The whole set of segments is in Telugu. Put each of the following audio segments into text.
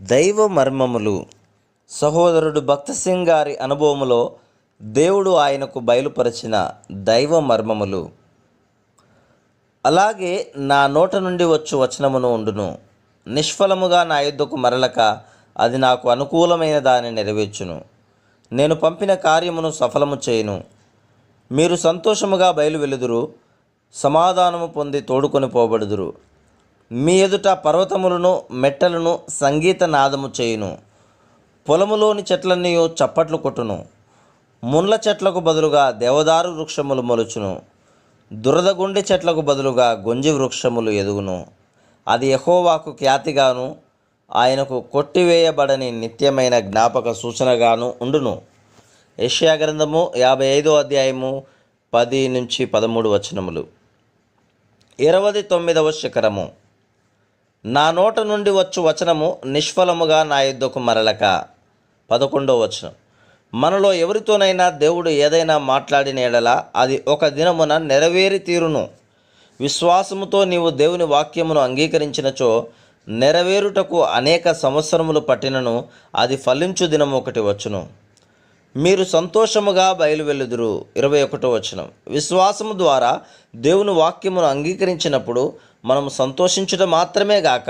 దైవ మర్మములు. సహోదరుడు భక్త సింగ్ గారి అనుభవములో దేవుడు ఆయనకు బయలుపరిచిన దైవ మర్మములు. అలాగే నా నోట నుండి వచ్చు వచనమును ఉండును, నిష్ఫలముగా నా యుద్ధకు మరలక అది నాకు అనుకూలమైన దాన్ని నెరవేర్చును. నేను పంపిన కార్యమును సఫలము చేయును. మీరు సంతోషముగా బయలువెలుదురు, సమాధానము పొంది తోడుకొని పోబడుదురు. మీ ఎదుట పర్వతములను మెట్టలను సంగీత నాదము చేయును. పొలములోని చెట్లన్నీ చప్పట్లు కొట్టును. మున్ల చెట్లకు బదులుగా దేవదారు వృక్షములు మొలుచును. దురదగుండి చెట్లకు బదులుగా గొంజి వృక్షములు ఎదుగును. అది యెహోవాకు ఖ్యాతిగాను ఆయనకు కొట్టివేయబడని నిత్యమైన జ్ఞాపక సూచనగాను ఉండును. యెషయా గ్రంథము 55వ అధ్యాయము 10-13 వచనములు. 29వ శిఖరము. నా నోట నుండి వచ్చు వచనము నిష్ఫలముగా నా యుద్ధకు మరలక. 11వ వచనం. మనలో ఎవరితోనైనా దేవుడు ఏదైనా మాట్లాడిన ఎడల అది ఒక దినమున నెరవేరి తీరును. విశ్వాసముతో నీవు దేవుని వాక్యమును అంగీకరించినచో నెరవేరుటకు అనేక సంవత్సరములు పట్టినను అది ఫలించు దినము ఒకటి వచ్చును. మీరు సంతోషముగా బయలువెల్లుదురు. 21వ వచనం. విశ్వాసము ద్వారా దేవుని వాక్యమును అంగీకరించినప్పుడు మనము సంతోషించుట మాత్రమే గాక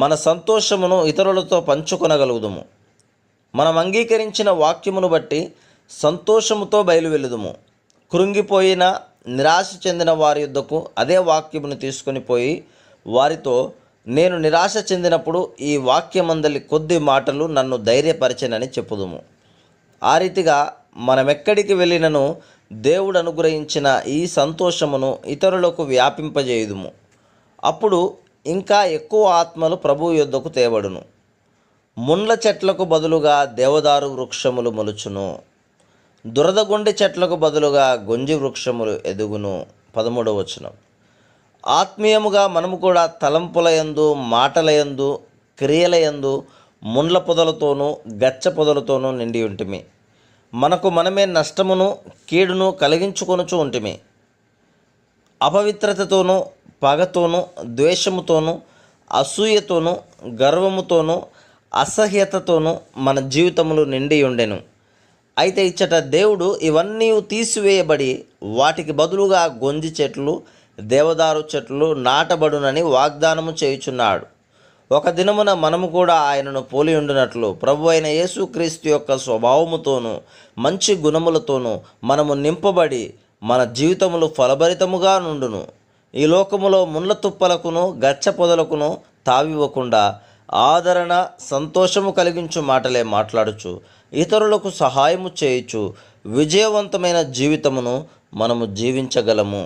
మన సంతోషమును ఇతరులతో పంచుకొనగలుగుదుము. మనం అంగీకరించిన వాక్యమును బట్టి సంతోషముతో బయలువెల్లుదుము. కృంగిపోయిన నిరాశ చెందిన వారి యొద్దకు అదే వాక్యమును తీసుకొని పోయి వారితో, నేను నిరాశ చెందినప్పుడు ఈ వాక్యమందలి కొద్ది మాటలు నన్ను ధైర్యపరిచెనని చెప్పుదుము. ఆ రీతిగా మనమెక్కడికి వెళ్ళినను దేవుడు అనుగ్రహించిన ఈ సంతోషమును ఇతరులకు వ్యాపింపజేయుదుము. అప్పుడు ఇంకా ఎక్కువ ఆత్మలు ప్రభువు యొద్దకు తేబడును. మున్ల చెట్లకు బదులుగా దేవదారు వృక్షములు మొలుచును. దురదగొండి చెట్లకు బదులుగా గొంజి వృక్షములు ఎదుగును. 13వ వచనం. ఆత్మీయముగా మనము కూడా తలంపులయందు, మాటలయందు, క్రియలయందు ముండ్ల పొదలతోనూ గచ్చ పొదలతోనూ నిండి ఉంటిమి. మనకు మనమే నష్టమును కీడును కలిగించుకొనుచు ఉంటిమి. అపవిత్రతతోనూ పగతోనూ ద్వేషముతోనూ అసూయతోనూ గర్వముతోనూ అసహ్యతతోనూ మన జీవితములు నిండి ఉండెను. అయితే ఇచ్చట దేవుడు ఇవన్నీ తీసివేయబడి వాటికి బదులుగా గొంజి చెట్లు, దేవదారు చెట్లు నాటబడునని వాగ్దానము చేయుచున్నాడు. ఒక దినమున మనము కూడా ఆయనను పోలి ఉండినట్లు ప్రభు అయిన యేసుక్రీస్తు యొక్క స్వభావముతోనూ మంచి గుణములతోనూ మనము నింపబడి మన జీవితములు ఫలభరితముగా నుండును. ఈ లోకములో ముళ్ళ తుప్పలకును గచ్చ పొదలకును తావివ్వకుండా ఆదరణ, సంతోషము కలిగించు మాటలే మాట్లాడుచు ఇతరులకు సహాయము చేయుచు విజయవంతమైన జీవితమును మనము జీవించగలము.